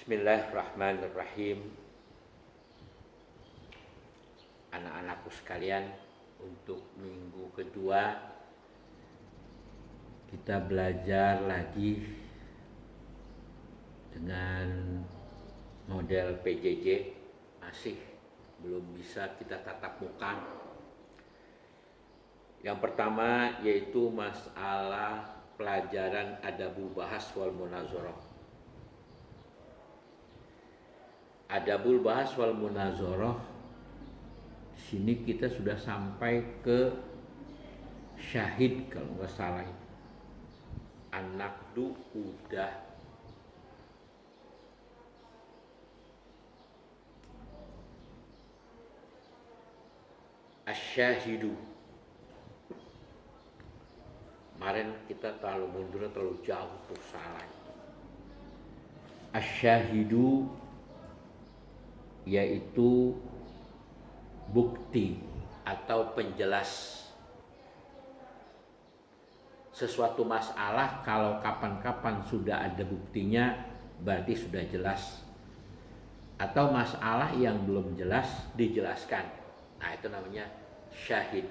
Bismillahirrahmanirrahim. Anak-anakku sekalian, untuk minggu kedua kita belajar lagi dengan model PJJ. Masih belum bisa kita tatap muka. Yang pertama yaitu masalah pelajaran adabul bahas wal munazarah. Adabul bahas wal munazarah, sini kita sudah sampai ke syahid kalau nggak salah. An-naqdu udah asyahidu. Kemarin kita terlalu mundur, terlalu jauh tuh, salah. Asyahidu yaitu bukti atau penjelas sesuatu masalah. Kalau kapan-kapan sudah ada buktinya berarti sudah jelas, atau masalah yang belum jelas dijelaskan, nah itu namanya syahid.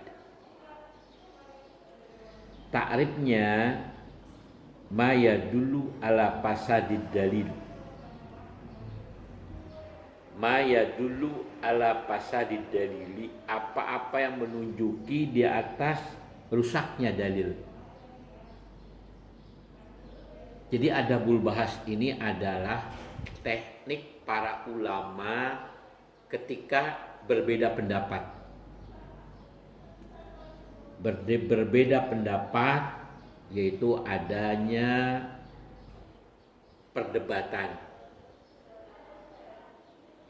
Ta'rifnya ma yadullu ala fasadid dalil. Ma yadullu ala fasadid dalili, apa-apa yang menunjuki di atas rusaknya dalil. Jadi adabul bahas ini adalah teknik para ulama ketika berbeda pendapat. Berbeda pendapat yaitu adanya perdebatan.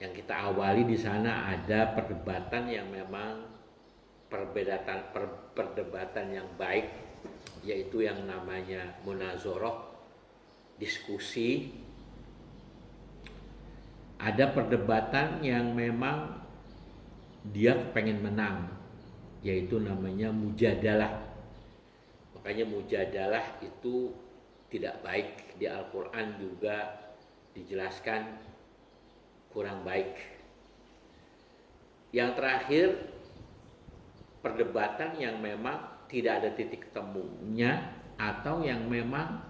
Yang kita awali di sana ada perdebatan yang memang perdebatan yang baik, yaitu yang namanya munazarah, diskusi. Ada perdebatan yang memang dia pengen menang, yaitu namanya mujadalah. Makanya mujadalah itu tidak baik, di Al-Quran juga dijelaskan kurang baik. Yang terakhir, perdebatan yang memang tidak ada titik temunya, atau yang memang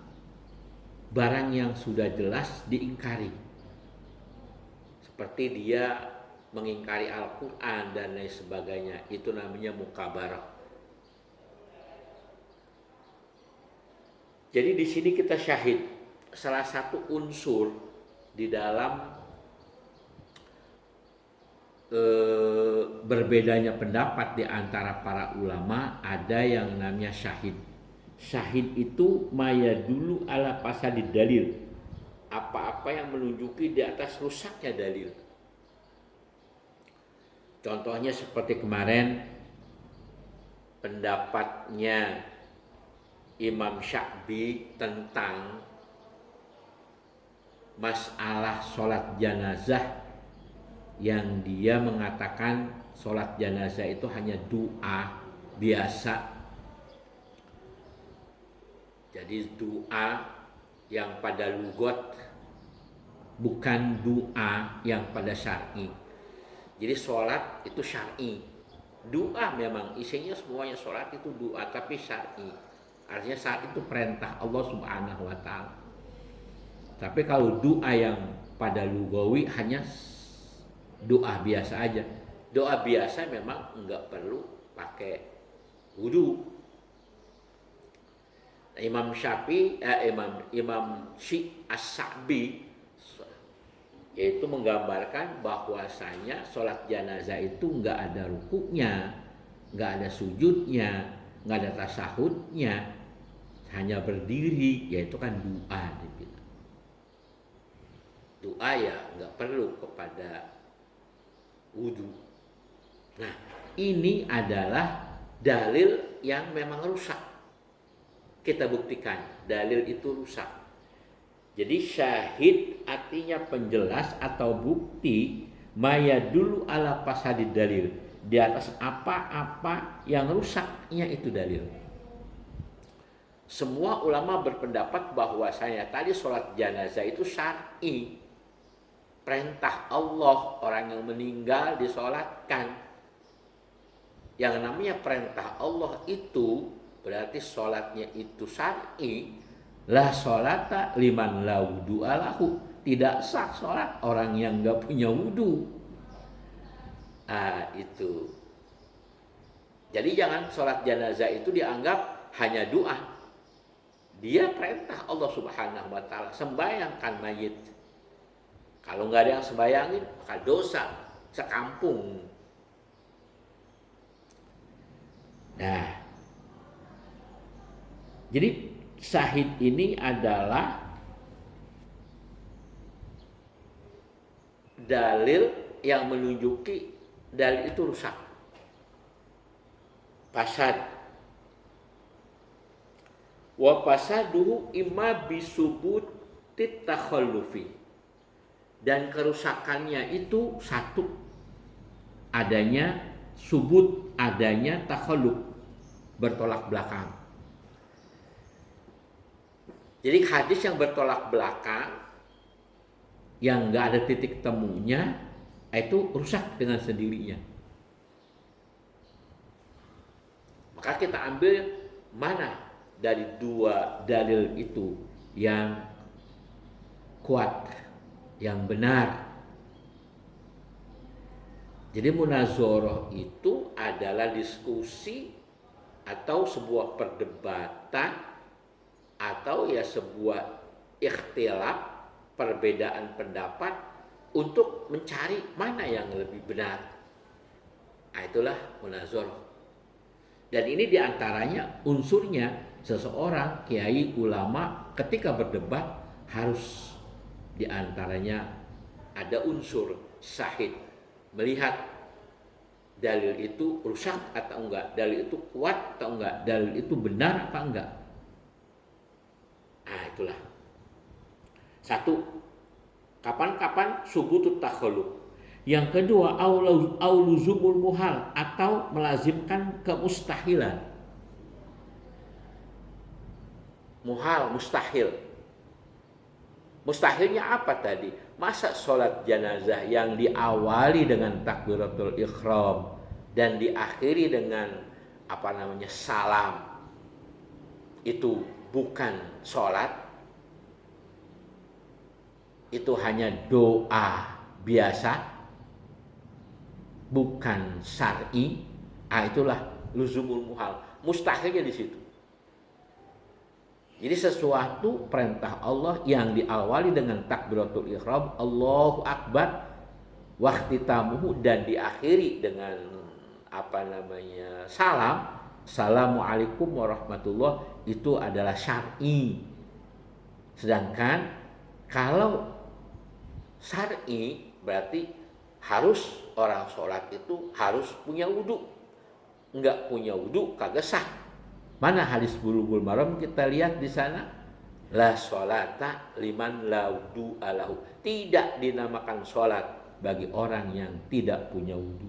barang yang sudah jelas diingkari, seperti dia mengingkari Al-Quran dan lain sebagainya. Itu namanya mukabarah. Jadi di sini kita syahid. Salah satu unsur di dalam berbedanya pendapat di antara para ulama, ada yang namanya syahid. Syahid itu maya dulu ala fasadid dalil, apa-apa yang menunjuki di atas rusaknya dalil. Contohnya seperti kemarin pendapatnya Imam Sya'bi tentang masalah sholat janazah, yang dia mengatakan sholat jenazah itu hanya doa biasa. Jadi doa yang pada lugot, bukan doa yang pada syar'i. Jadi sholat itu syar'i, doa memang isinya semuanya sholat itu doa, tapi syar'i. Artinya saat itu perintah Allah Subhanahu wa ta'ala. Tapi kalau doa yang pada lugawi hanya doa biasa aja. Doa biasa memang enggak perlu pakai wudu. Imam Syafi'i, Imam As-Sa'bi yaitu menggambarkan bahwasanya sholat jenazah itu enggak ada rukuknya, enggak ada sujudnya, enggak ada tasahudnya, hanya berdiri, yaitu kan doa. Doa ya enggak perlu kepada wudu. Nah, ini adalah dalil yang memang rusak. Kita buktikan dalil itu rusak. Jadi syahid artinya penjelas atau bukti maya dulu ala fasadid dalil, di atas apa-apa yang rusaknya itu dalil. Semua ulama berpendapat bahwasanya tadi sholat jenazah itu syar'i, perintah Allah, orang yang meninggal disolatkan. Yang namanya perintah Allah itu berarti sholatnya itu syar'i. La sholata liman la wudu'a lahu. Tidak sah sholat orang yang nggak punya wudu. Itu. Jadi jangan sholat jenazah itu dianggap hanya doa. Dia perintah Allah Subhanahu wa ta'ala, sembayangkan mayit. Kalau nggak ada yang sembayangin, maka dosa sekampung. Nah, jadi syahid ini adalah dalil yang menunjuki dalil itu rusak, fasad. Wa fasaduhu imma bisubutit takhallufi. Dan kerusakannya itu satu, adanya subut, adanya takhalluf, bertolak belakang. Jadi hadis yang bertolak belakang, yang nggak ada titik temunya, itu rusak dengan sendirinya. Maka kita ambil mana dari dua dalil itu yang kuat, yang benar. Jadi munazoroh itu adalah diskusi atau sebuah perdebatan atau ya sebuah ikhtilaf, perbedaan pendapat untuk mencari mana yang lebih benar. Itulah munazoroh. Dan ini diantaranya unsurnya seseorang kiai ulama ketika berdebat harus diantaranya ada unsur syahid, melihat dalil itu rusak atau enggak, dalil itu kuat atau enggak, dalil itu benar apa enggak. Itulah. Satu, kapan-kapan subutut takhalluf. Yang kedua, auluzumul muhal, atau melazimkan kemustahilan. Muhal, mustahil. Mustahilnya apa tadi? Masa sholat jenazah yang diawali dengan takbiratul ihram dan diakhiri dengan salam itu bukan sholat, itu hanya doa biasa, bukan syar'i. Itulah luzumul muhal, mustahilnya di situ. Jadi sesuatu perintah Allah yang diawali dengan takbiratul ihram, Allahu Akbar, wahtitamuhu, dan diakhiri dengan salam, Assalamualaikum warahmatullah, itu adalah syar'i. Sedangkan kalau syar'i berarti harus orang sholat itu harus punya wudu. Enggak punya wudu kagak sah. Mana hadis Bulughul Maram kita lihat di sana, la sholata liman la wudu'a lahu. Tidak dinamakan sholat bagi orang yang tidak punya wudu.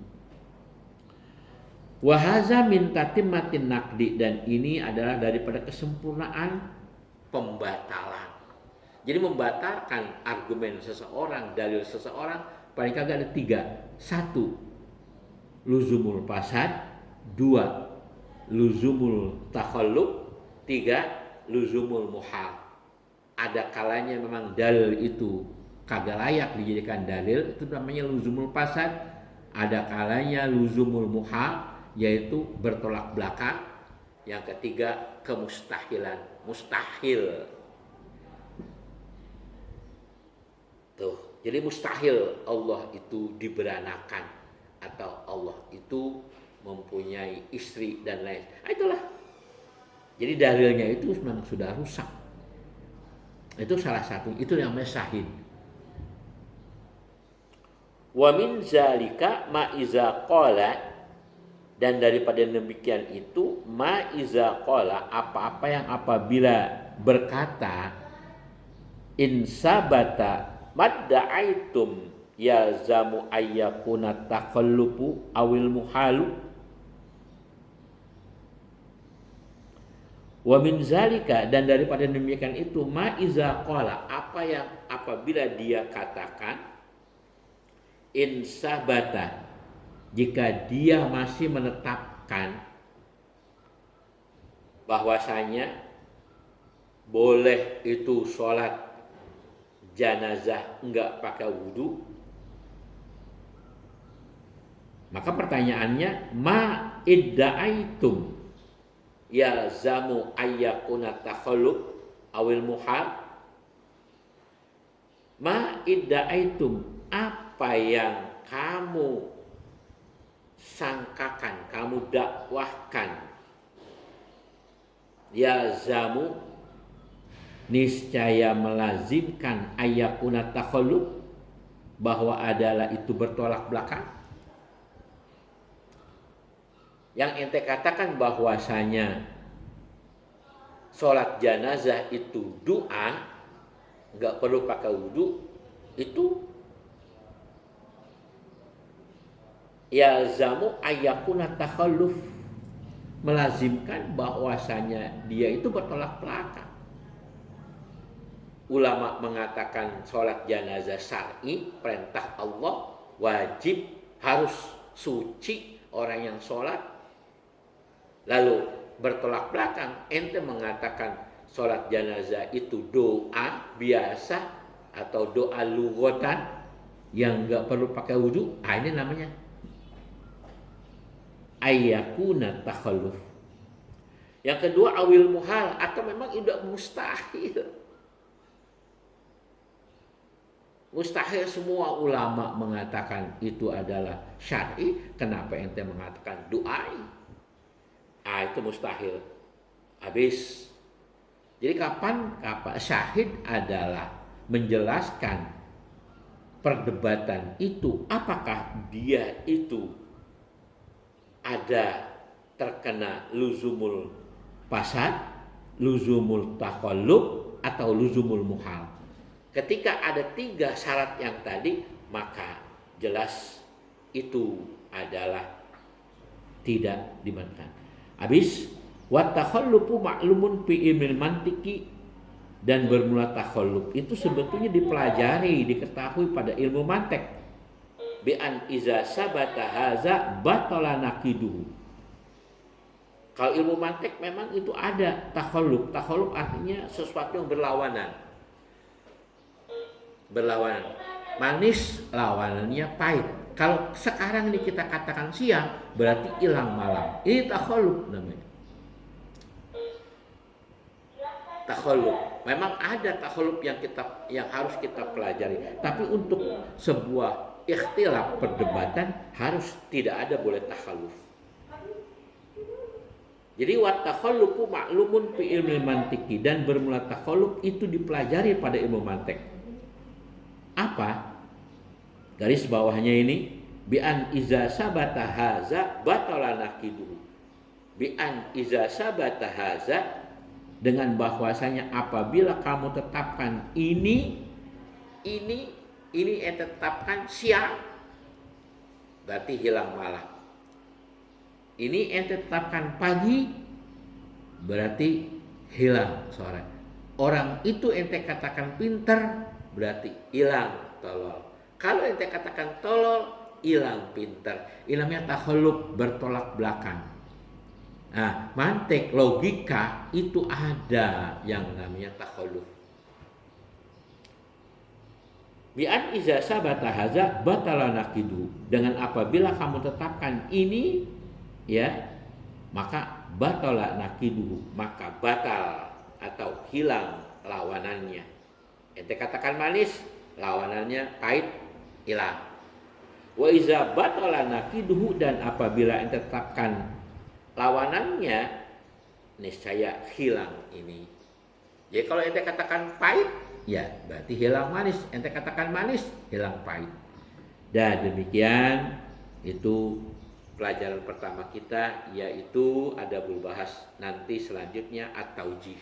Wa haza min tatimmatin naqdi, dan ini adalah daripada kesempurnaan pembatalan. Jadi membatalkan argumen seseorang, dalil seseorang paling kagak ada 3. 1, luzumul fasad. 2, luzumul takhalluf. 3, luzumul muhal. Ada kalanya memang dalil itu kagak layak dijadikan dalil, itu namanya luzumul fasad. Ada kalanya luzumul muhal, yaitu bertolak belakang. Yang ketiga, kemustahilan, mustahil. Tuh, jadi mustahil Allah itu diberanakan atau Allah itu mempunyai istri dan lain. Itulah. Jadi dalilnya itu memang sudah rusak. Itu salah satu, itu yang namanya syahid. Wa min zalika ma iza qala, dan daripada demikian itu ma iza qala, apa-apa yang apabila berkata insabata madda'aitum ya zamu ayyakuna takhallufu awil muhalu. Wa min zalika, dan daripada demikian itu ma iza qala, apa yang apabila dia katakan insabata, jika dia masih menetapkan bahwasanya boleh itu sholat jenazah enggak pakai wudhu, maka pertanyaannya, ma idda'aitum ya zamu ayyakuna takhalluq awil muhal. Ma idda'aitum, apa yang kamu sangkakan, kamu dakwahkan, ya zamu, niscaya melazimkan ayyakuna takhalluq, bahwa adalah itu bertolak belakang. Yang ente katakan bahwasanya sholat jenazah itu doa, nggak perlu pakai wudhu, itu ya zamu ayyakuna takhalluf, melazimkan bahwasanya dia itu bertolak belakang. Ulama mengatakan sholat jenazah syar'i, perintah Allah, wajib, harus suci orang yang sholat. Lalu bertolak belakang, ente mengatakan sholat jenazah itu doa biasa atau doa lughatan yang nggak perlu pakai wudhu. Ini namanya ayyakuna takhalluf. Yang kedua, awil muhal, atau memang udah mustahil. Mustahil, semua ulama mengatakan itu adalah syar'i. Kenapa ente mengatakan doa? Itu mustahil. Habis. Jadi kapan syahid adalah menjelaskan perdebatan itu, apakah dia itu ada terkena luzumul fasad, luzumul takhalluf, atau luzumul muhal. Ketika ada 3 syarat yang tadi, maka jelas itu adalah tidak dibenarkan. Habis, wa takhallufu ma'lumun fi ilmil mantiki, dan bermula takhalluf itu sebetulnya dipelajari, diketahui pada ilmu mantek. Bi an iza sabata haza batala naqiduhu. Kalau ilmu mantek memang itu ada takhalluf. Takhalluf artinya sesuatu yang berlawanan. Berlawanan. Manis lawanannya pahit. Kalau sekarang ini kita katakan siang, berarti hilang malam. Ini takhalluf namanya. Takhalluf. Memang ada takhalluf yang harus kita pelajari. Tapi untuk sebuah ikhtilaf perdebatan harus tidak ada boleh takhalluf. Jadi wat takhallufu ma'lumun fi ilmi mantiki, dan bermula takhalluf itu dipelajari pada ilmu mantek. Apa? Garis bawahnya ini, bi an iza sabata haza batala naqiduhu. Bi an iza sabata haza, dengan bahwasanya apabila kamu tetapkan ini tetapkan siang, berarti hilang malam. Ini ente tetapkan pagi, berarti hilang sore. Orang itu ente katakan pinter, berarti hilang tolol. Kalau ente katakan tolol, hilang pinter. Ini namanya takhalluf, bertolak belakang. Nah, mantik, logika itu ada yang namanya takhalluf. Bi'an iza sabata haza batala naqidu, dengan apabila kamu tetapkan ini, ya, maka batala naqidu, maka batal atau hilang lawanannya. Ente katakan manis, lawanannya pahit, hilang. Wa iza batala naqidu, dan apabila ente tetapkan lawanannya, niscaya hilang ini. Jadi kalau ente katakan pahit, ya berarti hilang manis. Ente katakan manis, hilang pahit. Dan demikian itu pelajaran pertama kita, yaitu adabul bahas. Nanti selanjutnya at-taujih.